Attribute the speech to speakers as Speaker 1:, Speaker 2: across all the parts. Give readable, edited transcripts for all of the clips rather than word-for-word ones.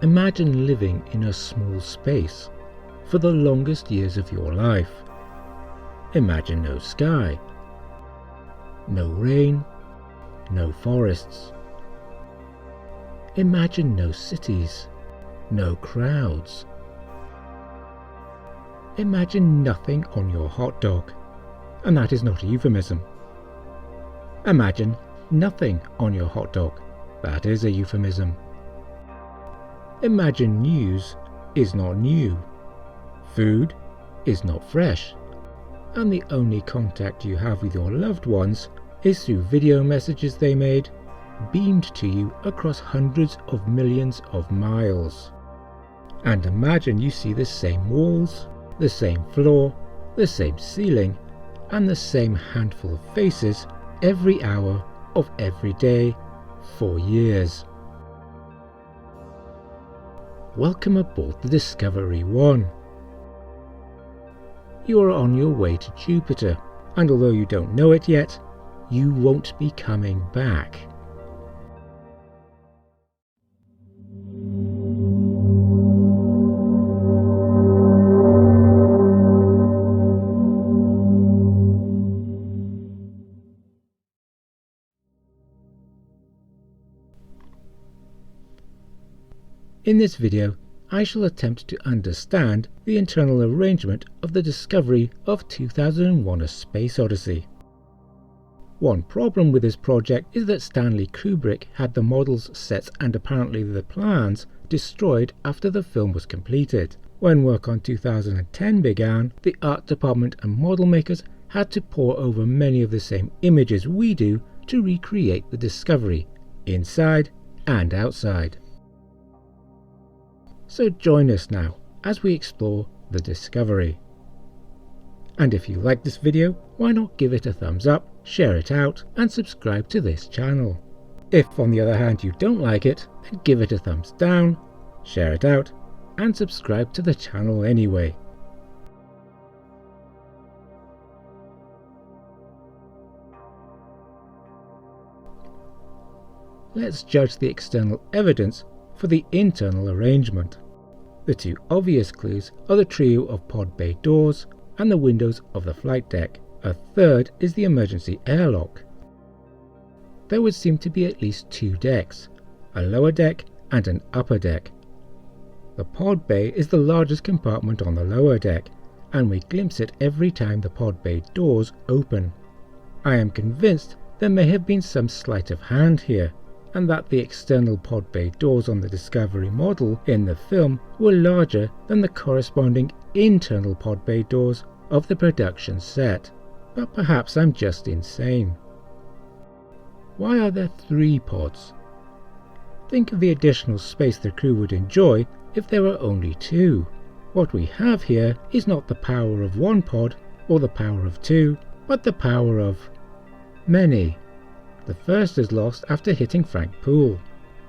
Speaker 1: Imagine living in a small space for the longest years of your life. Imagine no sky, no rain, no forests. Imagine no cities, no crowds. Imagine nothing on your hot dog, and that is not a euphemism. Imagine nothing on your hot dog, that is a euphemism. Imagine news is not new, food is not fresh, and the only contact you have with your loved ones is through video messages they made, beamed to you across hundreds of millions of miles. And imagine you see the same walls, the same floor, the same ceiling, and the same handful of faces every hour of every day for years. Welcome aboard the Discovery 1. You are on your way to Jupiter, and although you don't know it yet, you won't be coming back. In this video, I shall attempt to understand the internal arrangement of the discovery of 2001: A Space Odyssey. One problem with this project is that Stanley Kubrick had the models, sets and apparently the plans destroyed after the film was completed. When work on 2010 began, the art department and model makers had to pore over many of the same images we do to recreate the discovery, inside and outside. So join us now as we explore the discovery. And if you like this video, why not give it a thumbs up, share it out and subscribe to this channel. If on the other hand you don't like it, then give it a thumbs down, share it out and subscribe to the channel anyway. Let's judge the external evidence for the internal arrangement. The two obvious clues are the trio of pod bay doors and the windows of the flight deck. A third is the emergency airlock. There would seem to be at least two decks, a lower deck and an upper deck. The pod bay is the largest compartment on the lower deck, and we glimpse it every time the pod bay doors open. I am convinced there may have been some sleight of hand here, and that the external pod bay doors on the Discovery model in the film were larger than the corresponding internal pod bay doors of the production set. But perhaps I'm just insane. Why are there 3 pods? Think of the additional space the crew would enjoy if there were only 2. What we have here is not the power of 1 pod or the power of 2, but the power of many. The first is lost after hitting Frank Poole.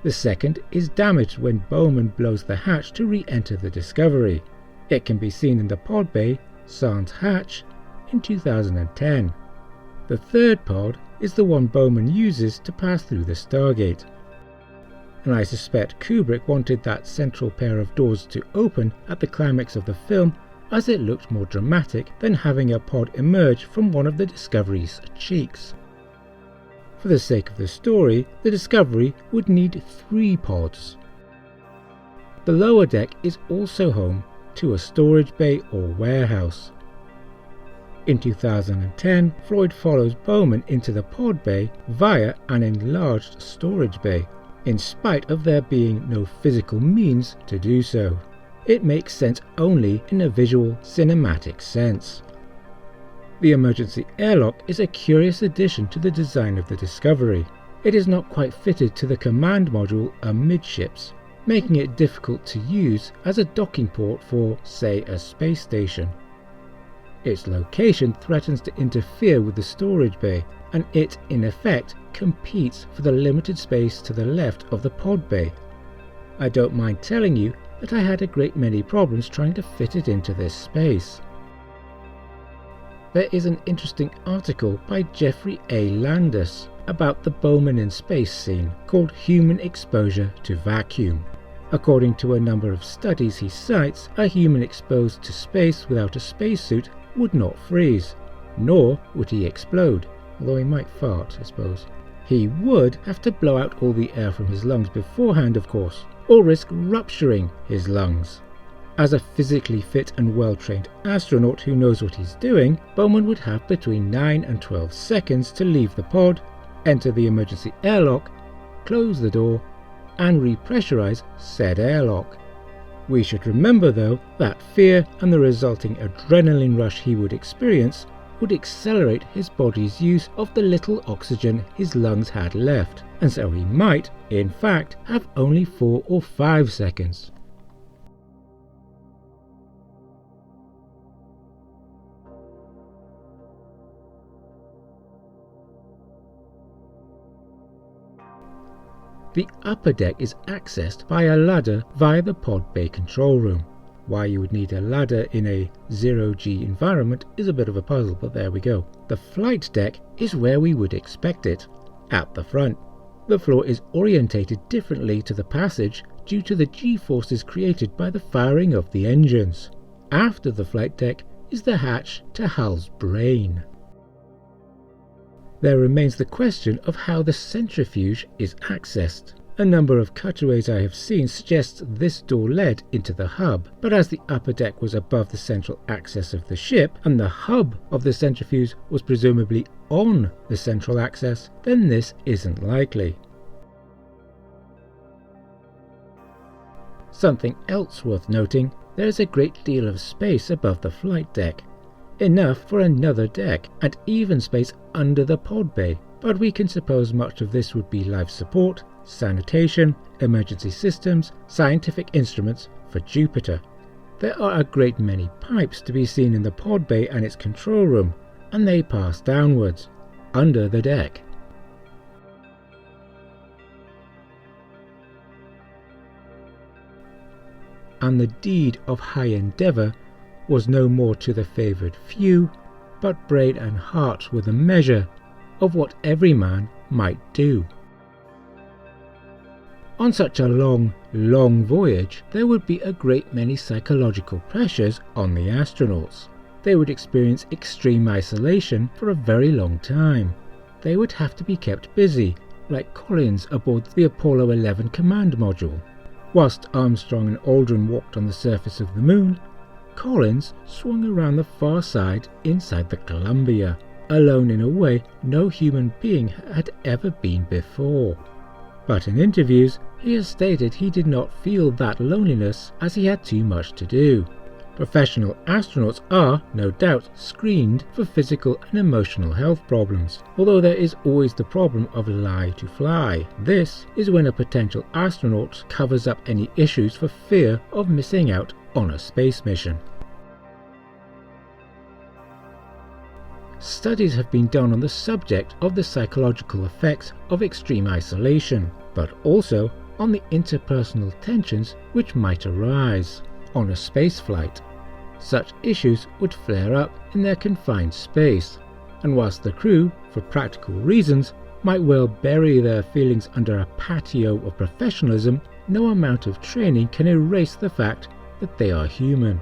Speaker 1: The second is damaged when Bowman blows the hatch to re-enter the Discovery. It can be seen in the pod bay, Sans hatch, in 2010. The third pod is the one Bowman uses to pass through the Stargate. And I suspect Kubrick wanted that central pair of doors to open at the climax of the film, as it looked more dramatic than having a pod emerge from one of the Discovery's cheeks. For the sake of the story, the Discovery would need 3 pods. The lower deck is also home to a storage bay or warehouse. In 2010, Floyd follows Bowman into the pod bay via an enlarged storage bay, in spite of there being no physical means to do so. It makes sense only in a visual, cinematic sense. The emergency airlock is a curious addition to the design of the Discovery. It is not quite fitted to the command module amidships, making it difficult to use as a docking port for, say, a space station. Its location threatens to interfere with the storage bay, and it, in effect, competes for the limited space to the left of the pod bay. I don't mind telling you that I had a great many problems trying to fit it into this space. There is an interesting article by Jeffrey A. Landis about the Bowman in space scene called Human Exposure to Vacuum. According to a number of studies he cites, a human exposed to space without a spacesuit would not freeze, nor would he explode, although he might fart, I suppose. He would have to blow out all the air from his lungs beforehand, of course, or risk rupturing his lungs. As a physically fit and well-trained astronaut who knows what he's doing, Bowman would have between 9 and 12 seconds to leave the pod, enter the emergency airlock, close the door, and repressurize said airlock. We should remember though that fear and the resulting adrenaline rush he would experience would accelerate his body's use of the little oxygen his lungs had left, and so he might, in fact, have only 4 or 5 seconds. The upper deck is accessed by a ladder via the pod bay control room. Why you would need a ladder in a zero-G environment is a bit of a puzzle, but there we go. The flight deck is where we would expect it, at the front. The floor is orientated differently to the passage due to the G-forces created by the firing of the engines. After the flight deck is the hatch to Hal's brain. There remains the question of how the centrifuge is accessed. A number of cutaways I have seen suggest this door led into the hub, but as the upper deck was above the central axis of the ship, and the hub of the centrifuge was presumably on the central axis, then this isn't likely. Something else worth noting, there is a great deal of space above the flight deck. Enough for another deck, and even space under the pod bay, but we can suppose much of this would be life support, sanitation, emergency systems, scientific instruments for Jupiter. There are a great many pipes to be seen in the pod bay and its control room, and they pass downwards, under the deck. And the deed of high endeavour was no more to the favoured few, but brain and heart were the measure of what every man might do. On such a long, long voyage, there would be a great many psychological pressures on the astronauts. They would experience extreme isolation for a very long time. They would have to be kept busy, like Collins aboard the Apollo 11 command module. Whilst Armstrong and Aldrin walked on the surface of the moon, Collins swung around the far side inside the Columbia, alone in a way no human being had ever been before. But in interviews, he has stated he did not feel that loneliness as he had too much to do. Professional astronauts are, no doubt, screened for physical and emotional health problems, although there is always the problem of lie to fly. This is when a potential astronaut covers up any issues for fear of missing out on a space mission. Studies have been done on the subject of the psychological effects of extreme isolation, but also on the interpersonal tensions which might arise on a space flight. Such issues would flare up in their confined space, and whilst the crew, for practical reasons, might well bury their feelings under a patio of professionalism, no amount of training can erase the fact that they are human.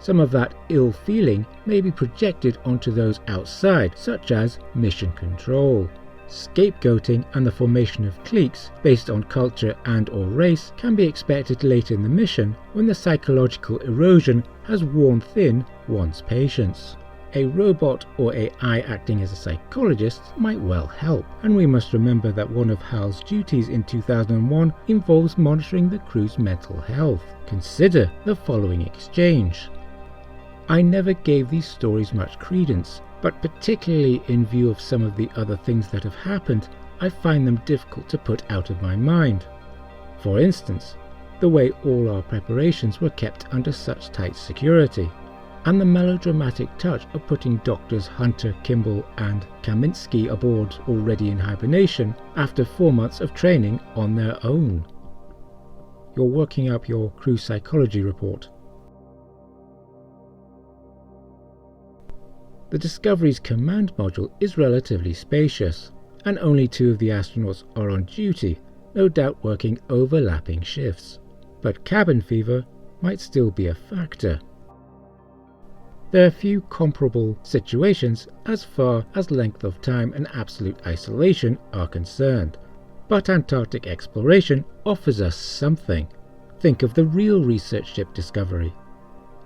Speaker 1: Some of that ill feeling may be projected onto those outside, such as mission control. Scapegoating and the formation of cliques based on culture and or race can be expected late in the mission when the psychological erosion has worn thin one's patience. A robot or AI acting as a psychologist might well help, and we must remember that one of HAL's duties in 2001 involves monitoring the crew's mental health. Consider the following exchange. I never gave these stories much credence, but particularly in view of some of the other things that have happened, I find them difficult to put out of my mind. For instance, the way all our preparations were kept under such tight security, and the melodramatic touch of putting Doctors Hunter, Kimball and Kaminsky aboard already in hibernation after 4 months of training on their own. You're working up your crew psychology report. The Discovery's command module is relatively spacious, and only 2 of the astronauts are on duty, no doubt working overlapping shifts. but cabin fever might still be a factor. There are few comparable situations as far as length of time and absolute isolation are concerned, but Antarctic exploration offers us something. Think of the real research ship Discovery.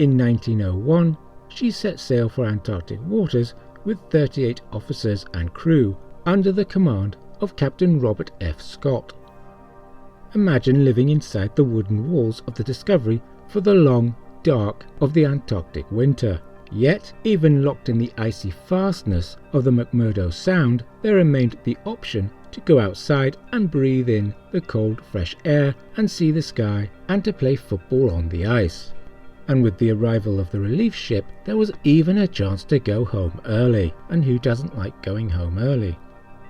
Speaker 1: In 1901, she set sail for Antarctic waters with 38 officers and crew under the command of Captain Robert F. Scott. Imagine living inside the wooden walls of the Discovery for the long, dark of the Antarctic winter. Yet, even locked in the icy fastness of the McMurdo Sound, there remained the option to go outside and breathe in the cold, fresh air and see the sky, and to play football on the ice. And with the arrival of the relief ship, there was even a chance to go home early, and who doesn't like going home early?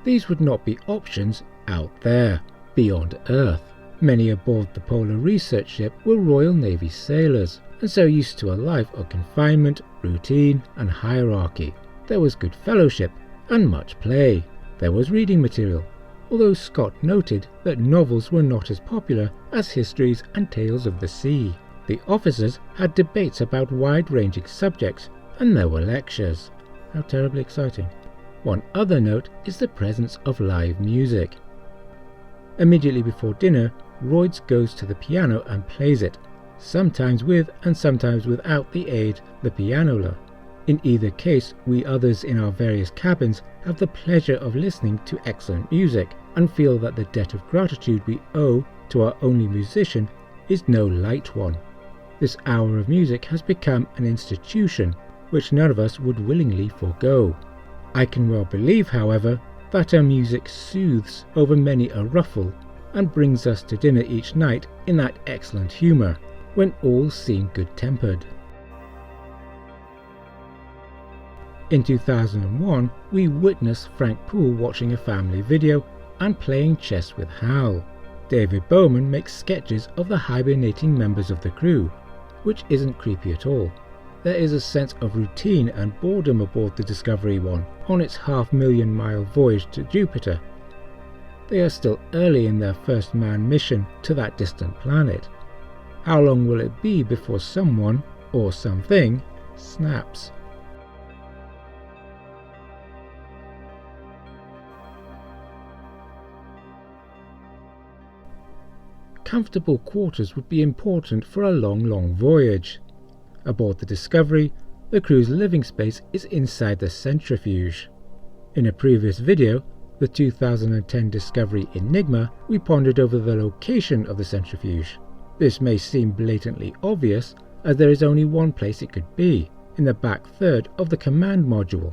Speaker 1: These would not be options out there, beyond Earth. Many aboard the Polar Research Ship were Royal Navy sailors, and so used to a life of confinement, routine and hierarchy. There was good fellowship and much play. There was reading material, although Scott noted that novels were not as popular as histories and tales of the sea. The officers had debates about wide-ranging subjects, and there were lectures. How terribly exciting. One other note is the presence of live music. Immediately before dinner, Royds goes to the piano and plays it, sometimes with and sometimes without the aid the pianola. In either case, we others in our various cabins have the pleasure of listening to excellent music, and feel that the debt of gratitude we owe to our only musician is no light one. This hour of music has become an institution which none of us would willingly forego. I can well believe, however, that our music soothes over many a ruffle and brings us to dinner each night in that excellent humour, when all seem good-tempered. In 2001, we witnessed Frank Poole watching a family video and playing chess with Hal. David Bowman makes sketches of the hibernating members of the crew, which isn't creepy at all. There is a sense of routine and boredom aboard the Discovery 1 on its 500,000-mile voyage to Jupiter. They are still early in their first manned mission to that distant planet. How long will it be before someone, or something, snaps? Comfortable quarters would be important for a long voyage. Aboard the Discovery, the crew's living space is inside the centrifuge. In a previous video, the 2010 Discovery Enigma, we pondered over the location of the centrifuge. This may seem blatantly obvious, as there is only one place it could be, in the back third of the command module.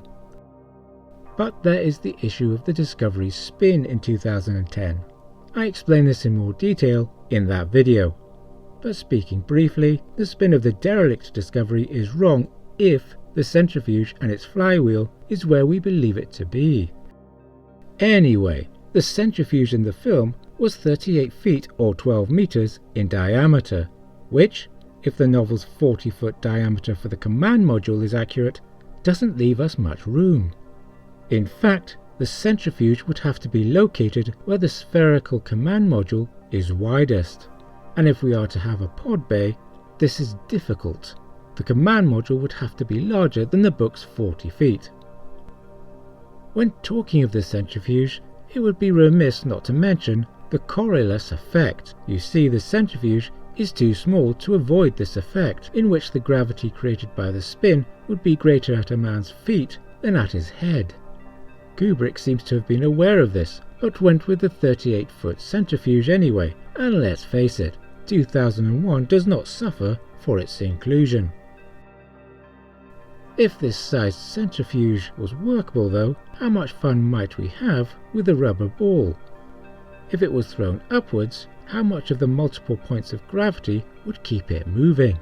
Speaker 1: But there is the issue of the Discovery's spin in 2010. I explain this in more detail in that video. But speaking briefly, the spin of the derelict Discovery is wrong if the centrifuge and its flywheel is where we believe it to be. Anyway, the centrifuge in the film was 38 feet or 12 meters in diameter, which, if the novel's 40-foot diameter for the command module is accurate, doesn't leave us much room. In fact, the centrifuge would have to be located where the spherical command module is widest, and if we are to have a pod bay, this is difficult. The command module would have to be larger than the book's 40 feet. When talking of the centrifuge, it would be remiss not to mention the Coriolis effect. You see, the centrifuge is too small to avoid this effect, in which the gravity created by the spin would be greater at a man's feet than at his head. Kubrick seems to have been aware of this, but went with the 38-foot centrifuge anyway, and let's face it, 2001 does not suffer for its inclusion. If this sized centrifuge was workable though, how much fun might we have with a rubber ball? If it was thrown upwards, how much of the multiple points of gravity would keep it moving?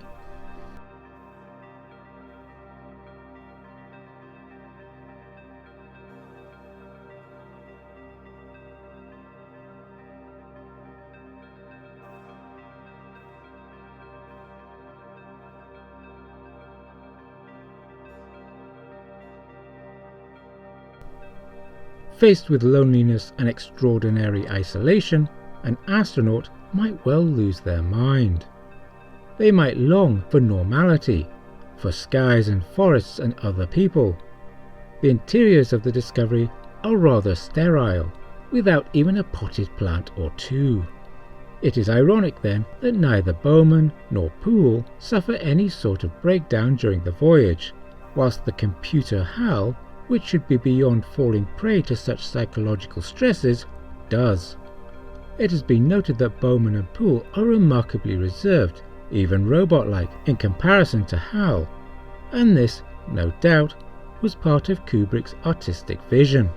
Speaker 1: Faced with loneliness and extraordinary isolation, an astronaut might well lose their mind. They might long for normality, for skies and forests and other people. The interiors of the Discovery are rather sterile, without even a potted plant or two. It is ironic then that neither Bowman nor Poole suffer any sort of breakdown during the voyage, whilst the computer HAL, which should be beyond falling prey to such psychological stresses, does. It has been noted that Bowman and Poole are remarkably reserved, even robot-like, in comparison to HAL, and this, no doubt, was part of Kubrick's artistic vision.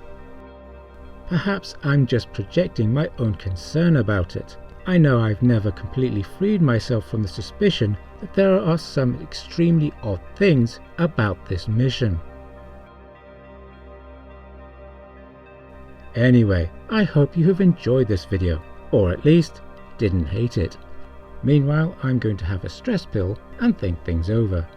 Speaker 1: Perhaps I'm just projecting my own concern about it. I know I've never completely freed myself from the suspicion that there are some extremely odd things about this mission. Anyway, I hope you have enjoyed this video, or at least didn't hate it. Meanwhile, I'm going to have a stress pill and think things over.